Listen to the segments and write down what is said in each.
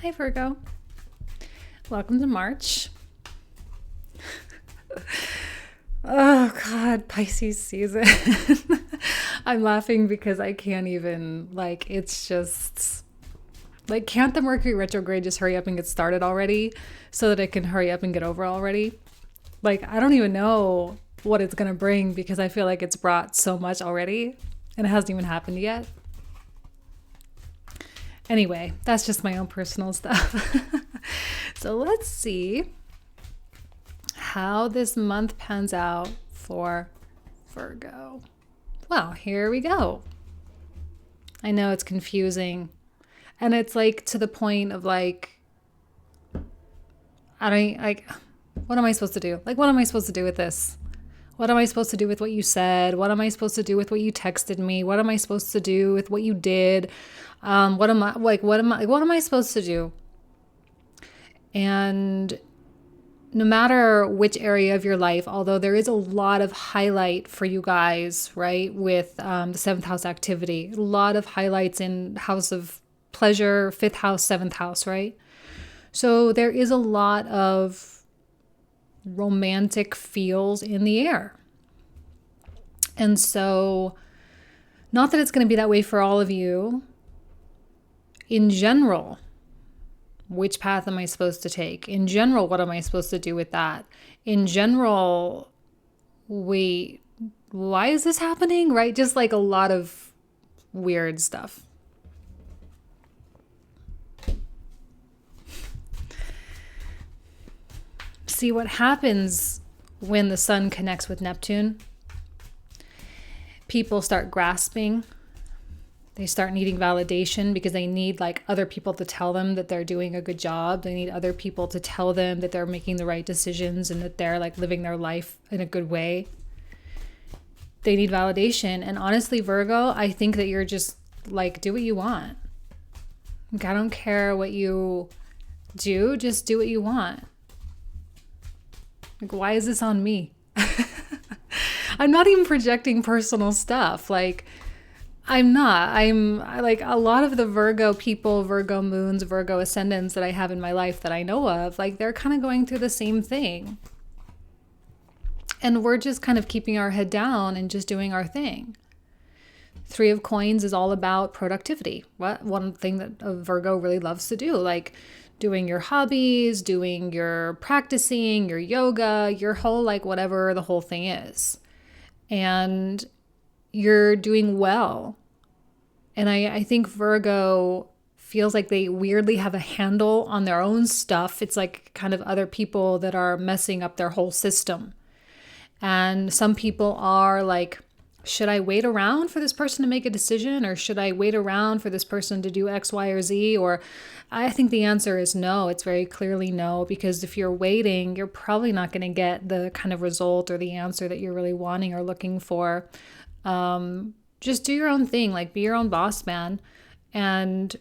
Hi, Virgo. Welcome to March. Oh, God, Pisces season. I'm laughing because I can't even, it's just, can't the Mercury retrograde just hurry up and get started already so that it can hurry up and get over already? I don't even know what it's going to bring because I feel like it's brought so much already and it hasn't even happened yet. Anyway, that's just my own personal stuff. So let's see how this month pans out for Virgo. Well, here we go. I know it's confusing. And it's to the point of what am I supposed to do? What am I supposed to do with this? What am I supposed to do with what you said? What am I supposed to do with what you texted me? What am I supposed to do with what you did? What am I supposed to do? And no matter which area of your life, although there is a lot of highlight for you guys, right? With the seventh house activity, a lot of highlights in house of pleasure, fifth house, seventh house, right? So there is a lot of romantic feels in the air. And so, not that it's going to be that way for all of you. In general, which path am I supposed to take? In general, what am I supposed to do with that? In general, wait, why is this happening? Right? Just a lot of weird stuff. See, what happens when the sun connects with Neptune? People start grasping. They start needing validation because they need other people to tell them that they're doing a good job. They need other people to tell them that they're making the right decisions and that they're living their life in a good way. They need validation. And honestly, Virgo, I think that you're just do what you want. I don't care what you do. Just do what you want. Why is this on me? I'm not even projecting personal stuff. I'm not. I'm a lot of the Virgo people, Virgo moons, Virgo ascendants that I have in my life that I know of, they're kind of going through the same thing. And we're just kind of keeping our head down and just doing our thing. Three of Coins is all about productivity. One thing that a Virgo really loves to do, doing your hobbies, doing your practicing, your yoga, your whole whatever the whole thing is. And you're doing well. And I think Virgo feels like they weirdly have a handle on their own stuff. It's kind of other people that are messing up their whole system. And some people are should I wait around for this person to make a decision? Or should I wait around for this person to do X, Y, or Z? Or I think the answer is no. It's very clearly no, because if you're waiting, you're probably not going to get the kind of result or the answer that you're really wanting or looking for. Just do your own thing, be your own boss, man, and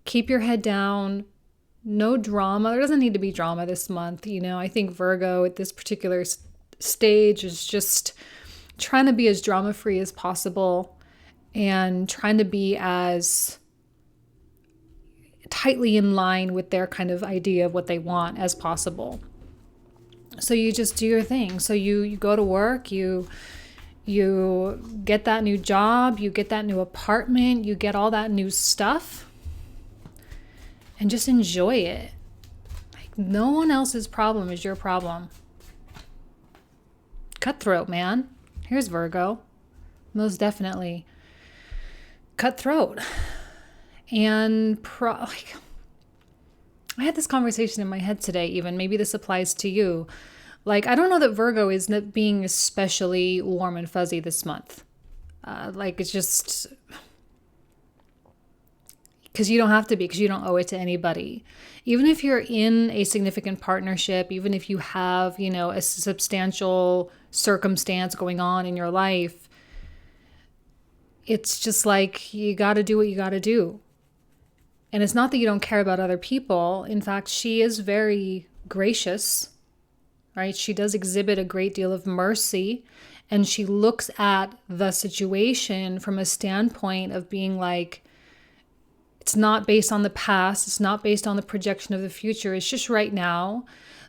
keep your head down. No drama. There doesn't need to be drama this month. I think Virgo at this particular stage is just trying to be as drama-free as possible and trying to be as tightly in line with their kind of idea of what they want as possible. So you just do your thing. So you go to work, you get that new job, you get that new apartment, you get all that new stuff, and just enjoy it. No one else's problem is your problem. Cutthroat, man. Here's Virgo. Most definitely. Cutthroat. And I had this conversation in my head today even. Maybe this applies to you. I don't know that Virgo is being especially warm and fuzzy this month. It's just because you don't have to be, because you don't owe it to anybody. Even if you're in a significant partnership, even if you have, a substantial circumstance going on in your life, it's just you got to do what you got to do. And it's not that you don't care about other people. In fact, she is very gracious, right? She does exhibit a great deal of mercy, and she looks at the situation from a standpoint of being It's not based on the past. It's not based on the projection of the future. It's just right now.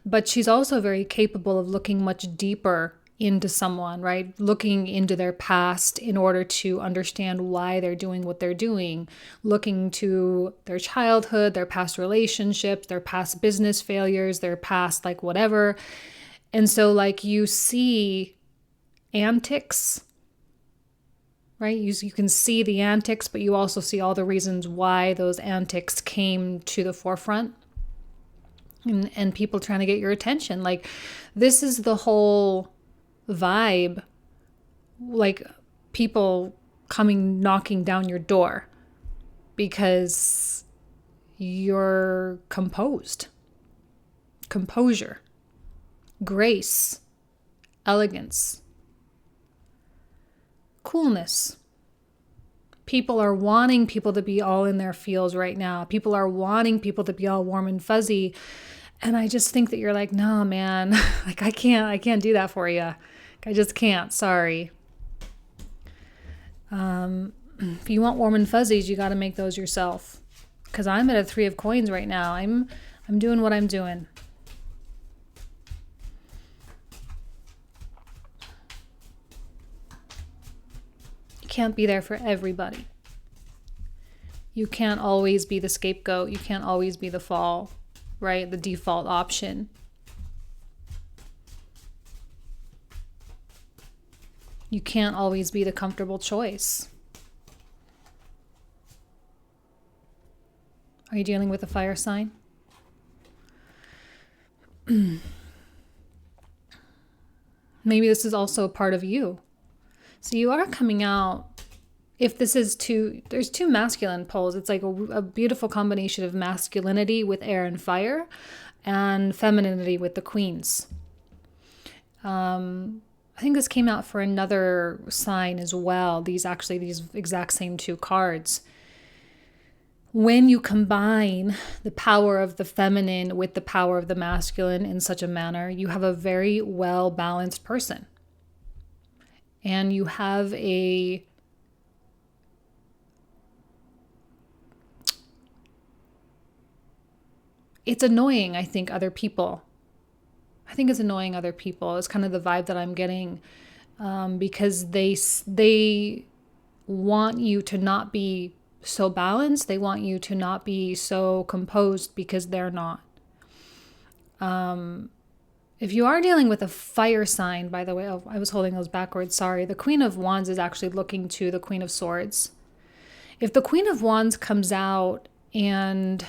But she's also very capable of looking much deeper into someone, right? Looking into their past in order to understand why they're doing what they're doing, looking to their childhood, their past relationships, their past business failures, their past like whatever. And so like you see antics, right? You can see the antics, but you also see all the reasons why those antics came to the forefront. And people trying to get your attention. Like this is the whole vibe, like people coming knocking down your door because you're composure, grace, elegance, coolness. People are wanting people to be all in their feels right now. People are wanting people to be all warm and fuzzy. And I just think that you're like, no, man, like I can't do that for you. I just can't. Sorry. If you want warm and fuzzies, you got to make those yourself. Because I'm at a 3 of coins right now. I'm doing what I'm doing. You can't be there for everybody. You can't always be the scapegoat. You can't always be the fall, right? The default option. You can't always be the comfortable choice. Are you dealing with a fire sign? Maybe this is also a part of you. So you are coming out, if this is there's 2 masculine poles. It's like a beautiful combination of masculinity with air and fire and femininity with the queens. I think this came out for another sign as well. These exact same 2 cards. When you combine the power of the feminine with the power of the masculine in such a manner, you have a very well-balanced person. And you have it's annoying, I think, other people. I think it's annoying other people. It's kind of the vibe that I'm getting because they want you to not be so balanced. They want you to not be so composed because they're not. If you are dealing with a fire sign, by the way, I was holding those backwards, sorry. The Queen of Wands is actually looking to the Queen of Swords. If the Queen of Wands comes out and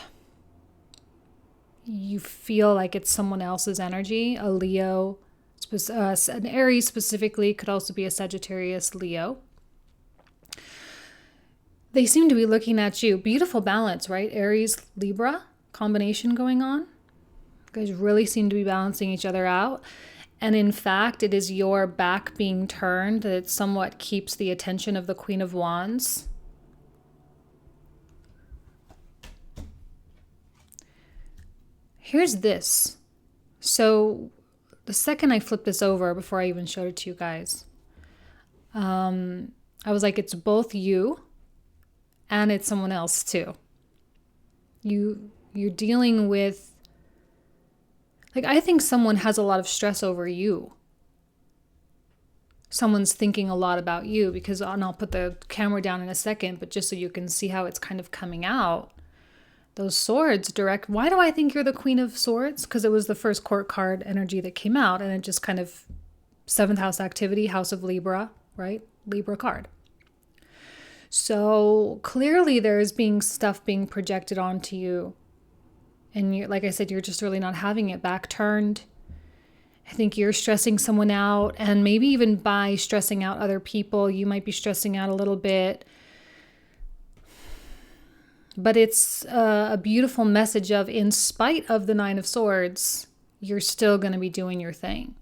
you feel like it's someone else's energy, a Leo, an Aries specifically, could also be a Sagittarius, Leo. They seem to be looking at you. Beautiful balance, right? Aries, Libra combination going on. You guys really seem to be balancing each other out. And in fact, it is your back being turned that somewhat keeps the attention of the Queen of Wands. Here's this. So the second I flipped this over, before I even showed it to you guys, I was like, it's both you and it's someone else too. You're dealing with, like, I think someone has a lot of stress over you. Someone's thinking a lot about you because, and I'll put the camera down in a second, but just so you can see how it's kind of coming out. Those swords direct. Why do I think you're the Queen of Swords? Because it was the first court card energy that came out, and it just kind of 7th house activity, House of Libra, right? Libra card. So clearly there's stuff being projected onto you. And you're, like I said, you're just really not having it back turned. I think you're stressing someone out, and maybe even by stressing out other people, you might be stressing out a little bit. But it's a beautiful message of, in spite of the 9 of Swords, you're still going to be doing your thing.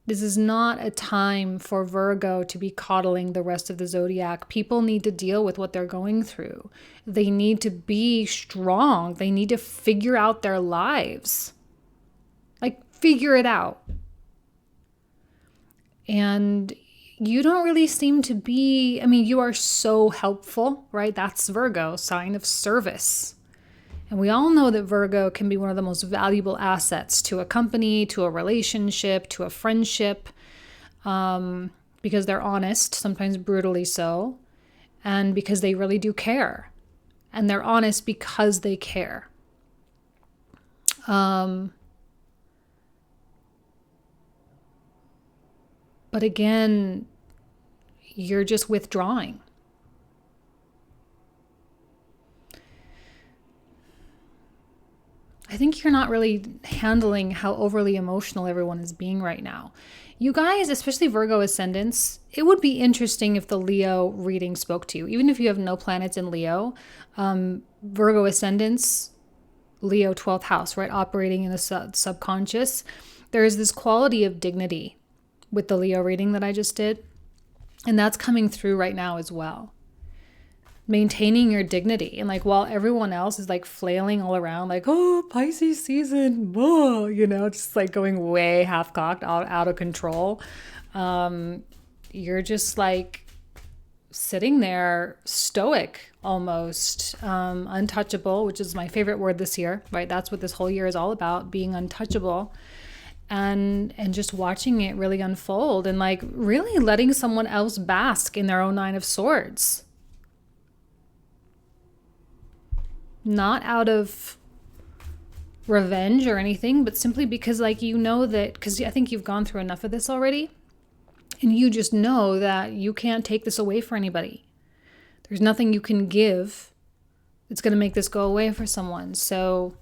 This is not a time for Virgo to be coddling the rest of the zodiac. People need to deal with what they're going through. They need to be strong. They need to figure out their lives. Like, figure it out. And you don't really seem to be, I mean, you are so helpful, right? That's Virgo, sign of service. And we all know that Virgo can be one of the most valuable assets to a company, to a relationship, to a friendship, because they're honest, sometimes brutally so, and because they really do care. And they're honest because they care. But again, you're just withdrawing. I think you're not really handling how overly emotional everyone is being right now. You guys, especially Virgo ascendants, it would be interesting if the Leo reading spoke to you. Even if you have no planets in Leo, Virgo ascendants, Leo 12th house, right? Operating in the subconscious. There is this quality of dignity with the Leo reading that I just did. And that's coming through right now as well. Maintaining your dignity. And like, while everyone else is like flailing all around, like, oh, Pisces season, whoa, you know, just like going way half-cocked, out of control. You're just like sitting there stoic almost, untouchable, which is my favorite word this year, right? That's what this whole year is all about, being untouchable. And just watching it really unfold and like really letting someone else bask in their own Nine of Swords. Not out of revenge or anything, but simply because like, you know that, because I think you've gone through enough of this already, and you just know that you can't take this away for anybody. There's nothing you can give that's going to make this go away for someone. So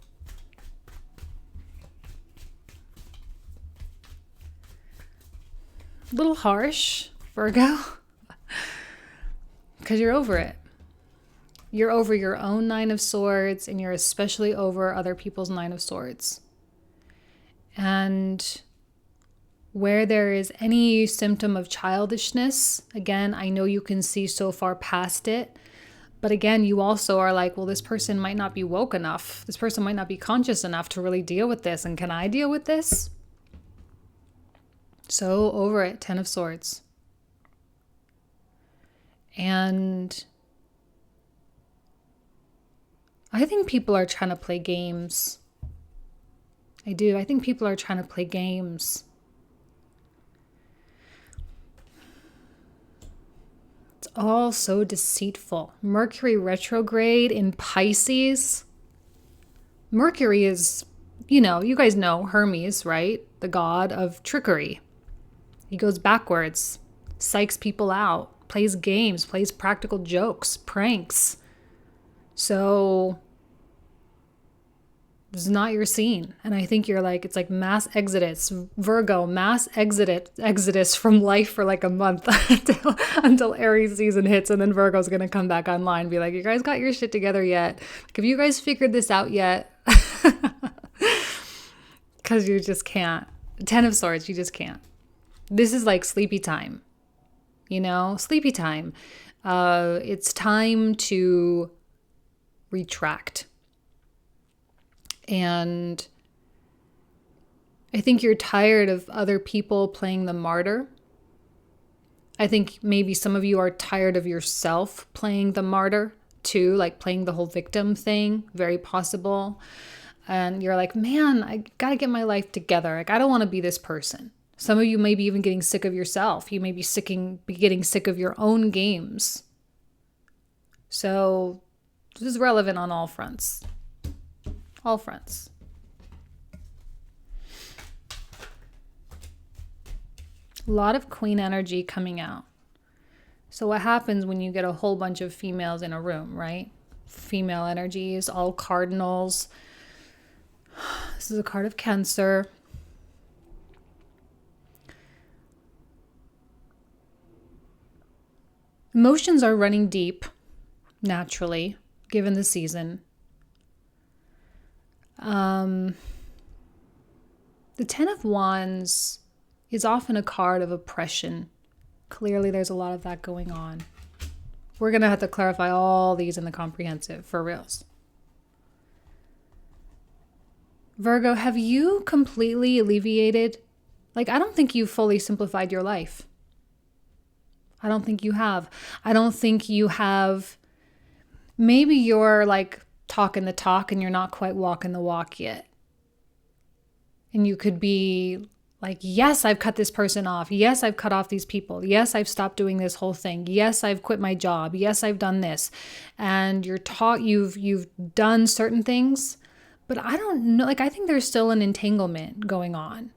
a little harsh, Virgo, because you're over it. You're over your own Nine of Swords, and you're especially over other people's Nine of Swords. And where there is any symptom of childishness, again, I know you can see so far past it, but again, you also are like, well, this person might not be woke enough. This person might not be conscious enough to really deal with this. And can I deal with this? So over it, Ten of Swords. And I think people are trying to play games. I do. I think people are trying to play games. It's all so deceitful. Mercury retrograde in Pisces. Mercury is, you know, you guys know Hermes, right? The god of trickery. He goes backwards, psychs people out, plays games, plays practical jokes, pranks. So this is not your scene. And I think you're like, it's like mass exodus, Virgo, mass exodus from life for like a month until Aries season hits. And then Virgo's going to come back online and be like, you guys got your shit together yet? Like, have you guys figured this out yet? Because you just can't. Ten of Swords, you just can't. This is like sleepy time, you know, sleepy time. It's time to retract. And I think you're tired of other people playing the martyr. I think maybe some of you are tired of yourself playing the martyr too, like playing the whole victim thing, very possible. And you're like, man, I got to get my life together. Like, I don't want to be this person. Some of you may be even getting sick of yourself. You may be getting sick of your own games. So this is relevant on all fronts. All fronts. A lot of queen energy coming out. So what happens when you get a whole bunch of females in a room, right? Female energies, all cardinals. This is a card of Cancer. Emotions are running deep, naturally, given the season. The Ten of Wands is often a card of oppression. Clearly, there's a lot of that going on. We're going to have to clarify all these in the comprehensive, for reals. Virgo, have you completely alleviated? Like, I don't think you fully simplified your life. I don't think you have. I don't think you have. Maybe you're like talking the talk and you're not quite walking the walk yet. And you could be like, yes, I've cut this person off. Yes, I've cut off these people. Yes, I've stopped doing this whole thing. Yes, I've quit my job. Yes, I've done this. And you've done certain things, but I don't know. Like, I think there's still an entanglement going on.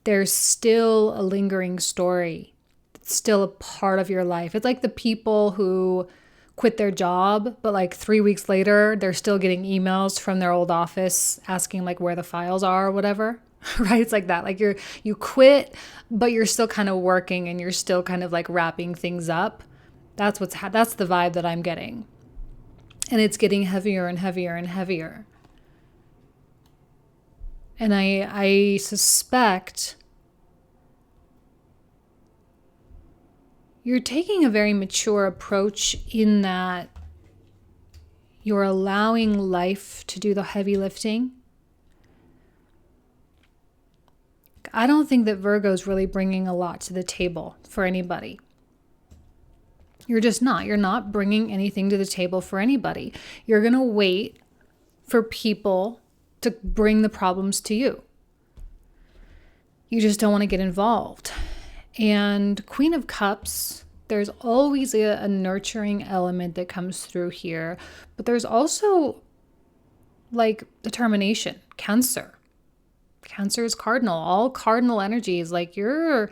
There's still a lingering story. It's still a part of your life. It's like the people who quit their job, but like 3 weeks later, they're still getting emails from their old office asking like where the files are or whatever. Right? It's like that. Like you quit, but you're still kind of working and you're still kind of like wrapping things up. That's the vibe that I'm getting. And it's getting heavier and heavier and heavier. And I suspect you're taking a very mature approach in that you're allowing life to do the heavy lifting. I don't think that Virgo's really bringing a lot to the table for anybody. You're just not. You're not bringing anything to the table for anybody. You're going to wait for people to bring the problems to you. You just don't want to get involved. And Queen of Cups, there's always a nurturing element that comes through here, but there's also like determination. Cancer is cardinal. All cardinal energies, like you're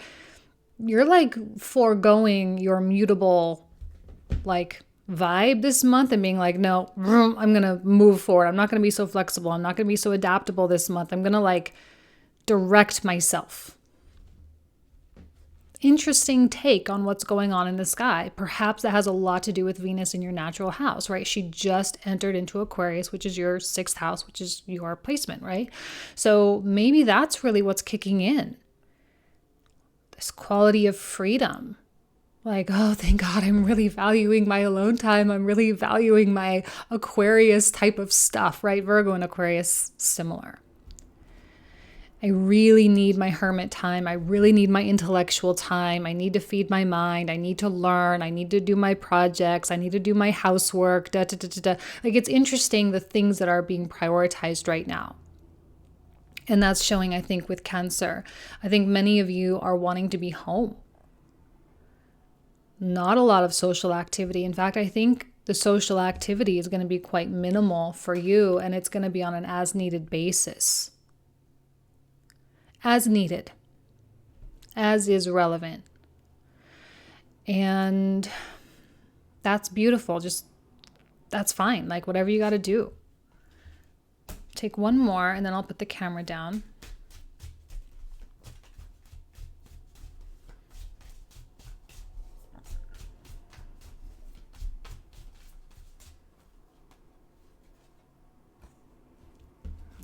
like foregoing your mutable like vibe this month and being like, no, I'm going to move forward. I'm not going to be so flexible. I'm not going to be so adaptable this month. I'm going to like direct myself. Interesting take on what's going on in the sky. Perhaps that has a lot to do with Venus in your natural house, right? She just entered into Aquarius, which is your 6th house, which is your placement, right? So maybe that's really what's kicking in. This quality of freedom. Like, oh, thank God, I'm really valuing my alone time. I'm really valuing my Aquarius type of stuff, right? Virgo and Aquarius, similar. I really need my hermit time. I really need my intellectual time. I need to feed my mind. I need to learn. I need to do my projects. I need to do my housework. Da, da, da, da, da. Like, it's interesting the things that are being prioritized right now. And that's showing, I think, with Cancer. I think many of you are wanting to be home. Not a lot of social activity. In fact, I think the social activity is going to be quite minimal for you, and it's going to be on an as-needed basis. As needed, as is relevant. And that's beautiful. Just, that's fine. Like, whatever you got to do. Take one more and then I'll put the camera down.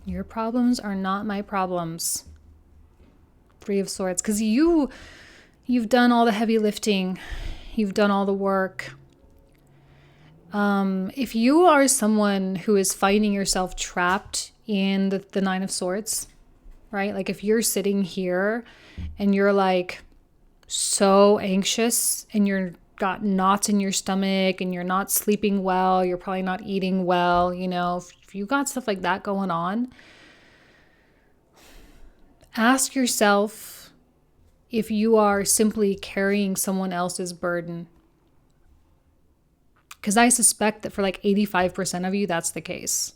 Your problems are not my problems. 3 of Swords, because you've done all the heavy lifting, you've done all the work. If you are someone who is finding yourself trapped in the 9 of Swords, right? Like if you're sitting here and you're like so anxious and you're got knots in your stomach and you're not sleeping well, you're probably not eating well, you know, if you got stuff like that going on, ask yourself if you are simply carrying someone else's burden. Because I suspect that for like 85% of you, that's the case.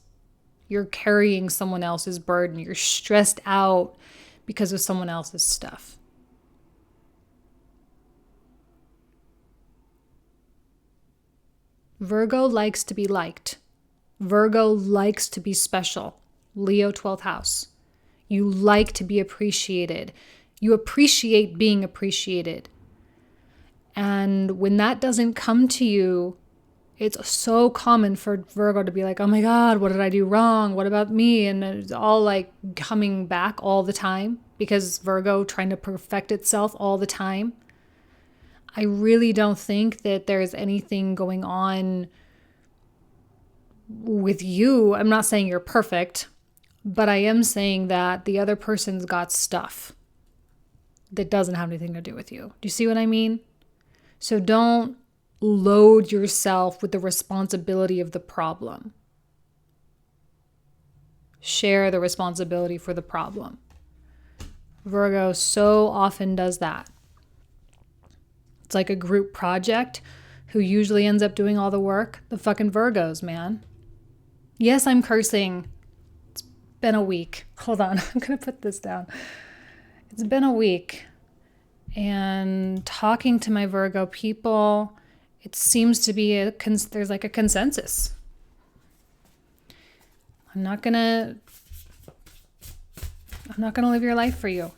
You're carrying someone else's burden. You're stressed out because of someone else's stuff. Virgo likes to be liked. Virgo likes to be special. Leo, 12th house. You like to be appreciated. You appreciate being appreciated. And when that doesn't come to you, it's so common for Virgo to be like, oh my God, what did I do wrong? What about me? And it's all like coming back all the time because Virgo trying to perfect itself all the time. I really don't think that there's anything going on with you. I'm not saying you're perfect, but I am saying that the other person's got stuff that doesn't have anything to do with you. Do you see what I mean? So don't load yourself with the responsibility of the problem. Share the responsibility for the problem. Virgo so often does that. It's like a group project. Who usually ends up doing all the work? The fucking Virgos, man. Yes, I'm cursing. It's been a week. Hold on, I'm gonna put this down. It's been a week. And talking to my Virgo people, it seems to be there's like a consensus. I'm not gonna live your life for you.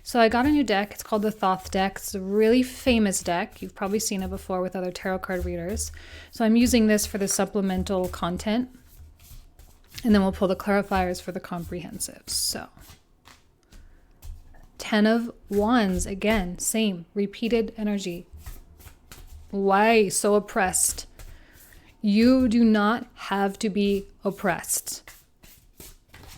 So I got a new deck. It's called the Thoth deck. It's a really famous deck. You've probably seen it before with other tarot card readers. So I'm using this for the supplemental content. And then we'll pull the clarifiers for the comprehensives. So 10 of Wands, again, same, repeated energy. Why so oppressed? You do not have to be oppressed.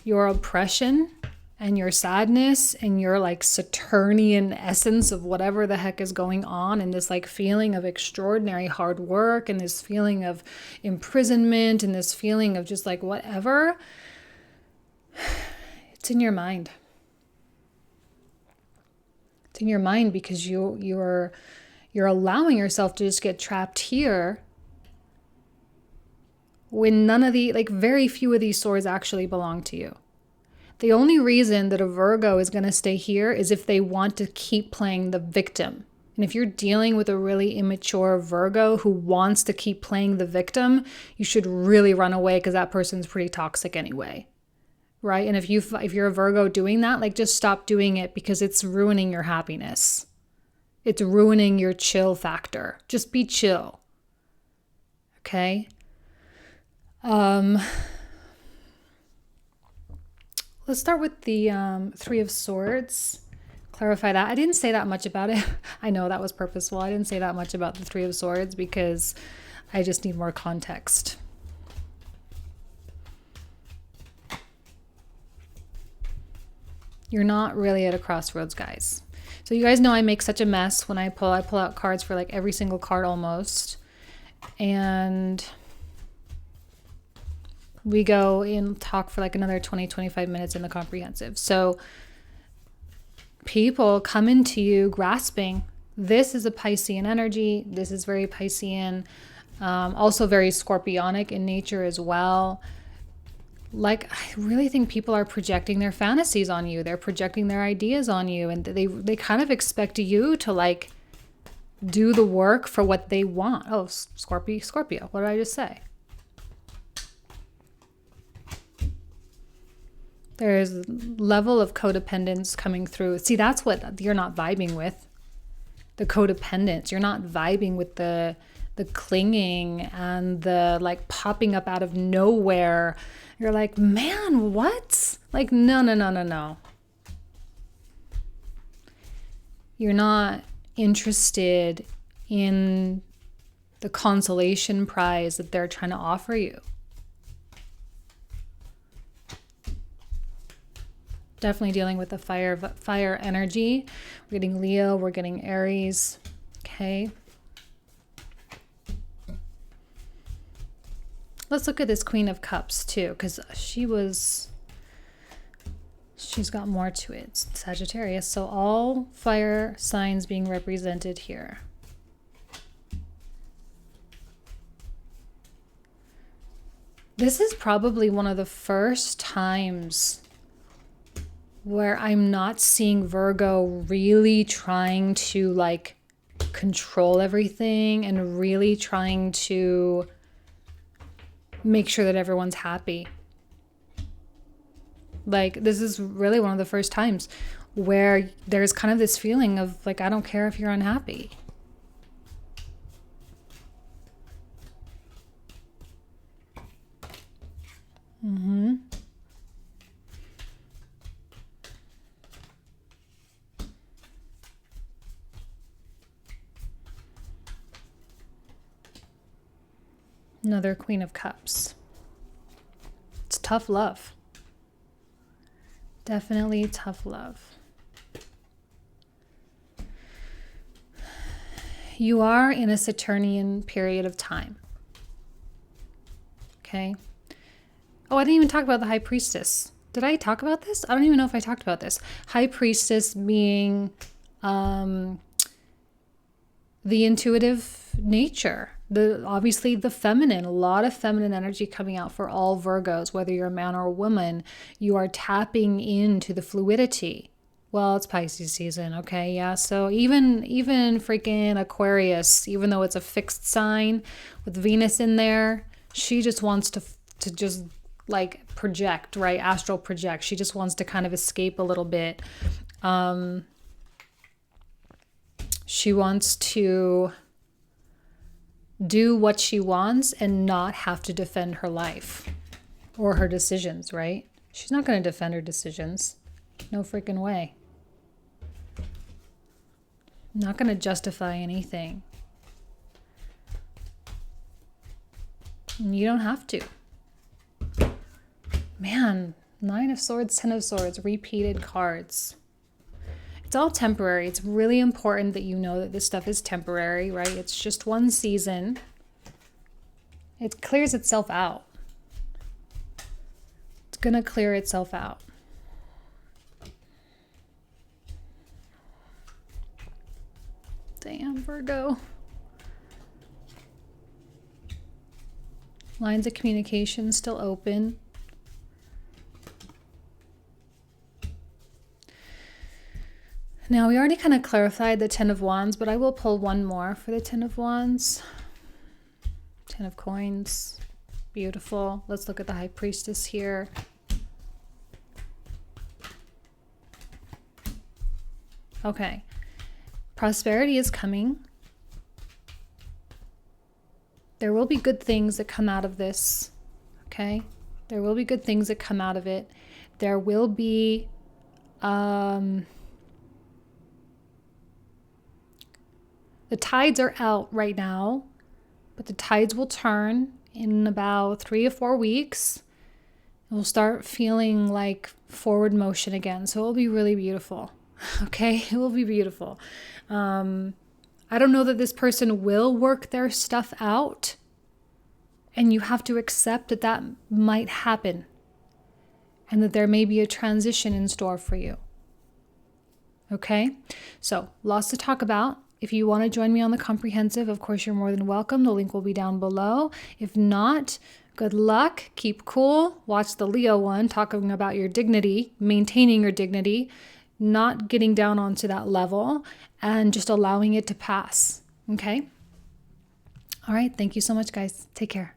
Your oppression and your sadness and your like Saturnian essence of whatever the heck is going on, and this like feeling of extraordinary hard work and this feeling of imprisonment and this feeling of just like whatever, it's in your mind. It's in your mind because you're allowing yourself to just get trapped here when none of the, like very few of these swords actually belong to you. The only reason that a Virgo is going to stay here is if they want to keep playing the victim. And if you're dealing with a really immature Virgo who wants to keep playing the victim, you should really run away because that person's pretty toxic anyway. Right? And if you're a Virgo doing that, like just stop doing it because it's ruining your happiness. It's ruining your chill factor. Just be chill. Okay? Let's start with the Three of Swords. Clarify that. I didn't say that much about it. I know that was purposeful. I didn't say that much about the Three of Swords because I just need more context. You're not really at a crossroads, guys. So you guys know I make such a mess when I pull out cards for like every single card almost. And we go and talk for like another 20-25 minutes in the comprehensive. So people come into you grasping. This is a Piscean energy. This is very Piscean. Also very Scorpionic in nature as well. Like, I really think people are projecting their fantasies on you. They're projecting their ideas on you. And they kind of expect you to like do the work for what they want. Oh, Scorpio. What did I just say? There's a level of codependence coming through. See, that's what you're not vibing with. The codependence. You're not vibing with the clinging and the like popping up out of nowhere. You're like, man, what? Like, no. You're not interested in the consolation prize that they're trying to offer you. Definitely dealing with the fire energy. We're getting Leo, we're getting Aries. Okay. Let's look at this Queen of Cups too, because she's got more to it. Sagittarius. So all fire signs being represented here. This is probably one of the first times where I'm not seeing Virgo really trying to like control everything and really trying to make sure that everyone's happy. Like, this is really one of the first times where there's kind of this feeling of like, I don't care if you're unhappy. Another Queen of Cups. It's tough love. Definitely tough love. you are in a Saturnian period of time. Okay. Oh, I didn't even talk about the High Priestess. Did I talk about this? I don't even know if I talked about this. High Priestess being the intuitive nature, obviously the feminine, a lot of feminine energy coming out for all Virgos, whether you're a man or a woman. You are tapping into the fluidity. Well, it's Pisces season, okay? Yeah, so even freaking Aquarius, even though it's a fixed sign with Venus in there, she just wants to just like project, right? Astral project. She just wants to kind of escape a little bit. She wants to do what she wants and not have to defend her life or her decisions, right? She's not going to defend her decisions. No freaking way. Not going to justify anything. And you don't have to. Man, 9 of Swords, 10 of Swords, repeated cards. It's all temporary. It's really important that you know that this stuff is temporary, right? It's just one season. It clears itself out. It's going to clear itself out. Damn, Virgo. Lines of communication still open. Now, we already kind of clarified the 10 of Wands, but I will pull one more for the 10 of Wands. 10 of Coins. Beautiful. Let's look at the High Priestess here. Okay. Prosperity is coming. There will be good things that come out of this. Okay? There will be good things that come out of it. There will be... the tides are out right now, but the tides will turn in about 3 or 4 weeks. We'll start feeling like forward motion again. So it will be really beautiful. Okay? It will be beautiful. I don't know that this person will work their stuff out. And you have to accept that that might happen. And that there may be a transition in store for you. Okay? So, lots to talk about. If you want to join me on the comprehensive, of course, you're more than welcome. The link will be down below. If not, good luck. Keep cool. Watch the Leo one, talking about your dignity, maintaining your dignity, not getting down onto that level, and just allowing it to pass. Okay? All right. Thank you so much, guys. Take care.